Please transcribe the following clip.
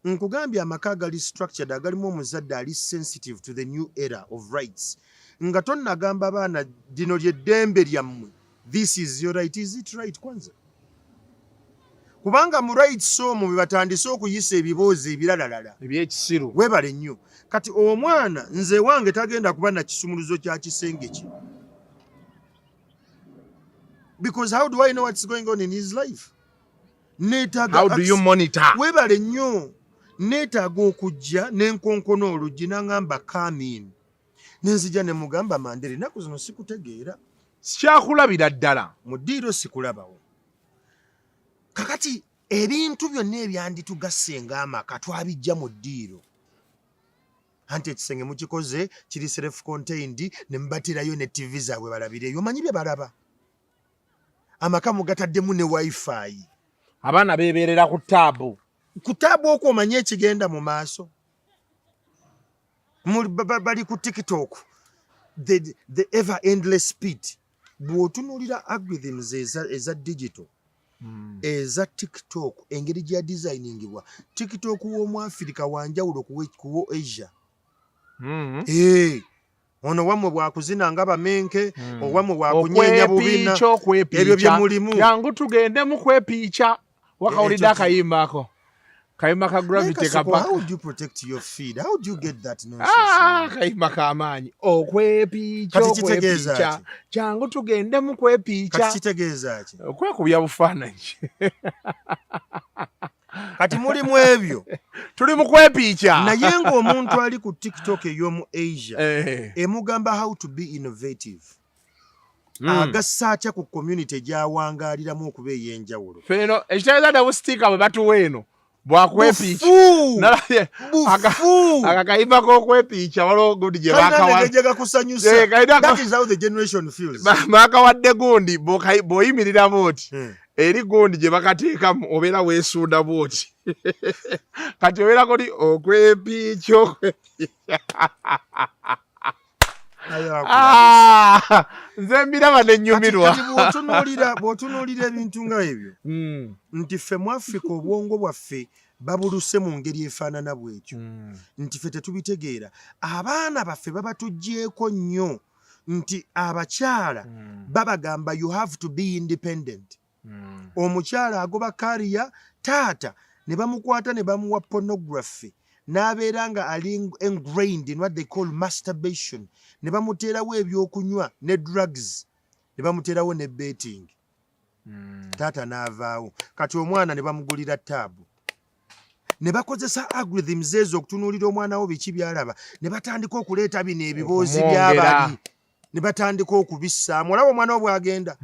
nkugambye amaka agali structured agalimu omuzadde ali sensitive to the new era of rights nga tonnagamba abaana lino lyeddembe lyammwe, this is your right, is it right kwanza? Kubanga mu rights omwo bwe batandise okuyisa ebiboozi ebiralalala ebyekisiru, weebale nnyo. Kati omwana nze wange tagenda kuba na kisumuluzo kya kisenge kye, because how do I know what's going on in his life? How do you monitor? Weebale nnyo. Neetaaga okujja n'enkonkona oluggi n'angamba come in, nenzija ne mugamba Mandere, ennaku zino sikutegeera, sikyakulabira ddala mu ddiiro sikulabawo. Kakati ebintu byonna ebyanditugasse ng'amaka twabijja mu ddiiro, anti ekisenge mukikoze kiri self contained, ne mubatirayo ne TV zaabwe balabireyo, omanyi bye balaba. Amaka mugataddemu ne wifi, abaana beebeerera ku taabu. Ku taabu okwo omanye ekigenda mu maaso. Bali ku TikTok, the ever endless speed. Bw'otunuulira algorithms eza digital, eza TikTok, engeri gya designingibwa, TikTok w'omu Africa wanjawulo kuwo Asia. Ono wamwe bwakuzina nga bamenke, owamwe bwakunyeenya bubina, ebyo bye mulimu. Yangu tugende mu kwepiica, wakawulidde akayimba ako. Kayima ka gravity kapaka. How would you protect your feed? How would you get that nonsense? Kayima ka amaanyi. Okwepiica, okwepiica. Kyangu tugende mu kwepiica. Kati kitegeeza ki? Okwekubya bufaananyi. Kati mulimu ebyo. Tuli mu kwepiica. Naye ng'omuntu ali ku TikTok ey'omu Asia, emugamba how to be innovative. Agassa atya ku community gy'awangaaliramu okuba ey'enjawulo. Feno, ekitegeeza dda busitika bwe batuwa eno. Bwakwepiica akakayimba k'okwepiica waliwo gundi gye that is how the generation feels. Baakawadde gundi bw'oyimirira bw'oti eri gundi gye bakateekamu obeera weesunda bw'oti kati obeera koti okwepiica nze mbiraba n'ennyumirwa. Bw'otunuulira ebintu nga ebyo nti ffe mu Africa obwongo bwaffe babuluse mu ngeri efaanana bw'ekyo, nti ffe tetubitegeera. Abaana baffe babatugyeko nnyo nti abakyala babagamba you have to be independent. Omukyala agoba kariya, taata ne bamukwata ne bamuwa pornography, n'abeera nga ali ingrained in what they call masturbation, ne bamuteerawo ebyokunywa ne drugs, ne bamuteerawo ne betting. Taata n'avaawo. Kati omwana ne bamugulira taabu, ne bakozesa algorithms ezo okutunuulira omwana wo biki byalaba, ne batandika okuleeta bino ebiboozi by'abali, ne batandika okubissaamu. Olaba omwana wo bw'agenda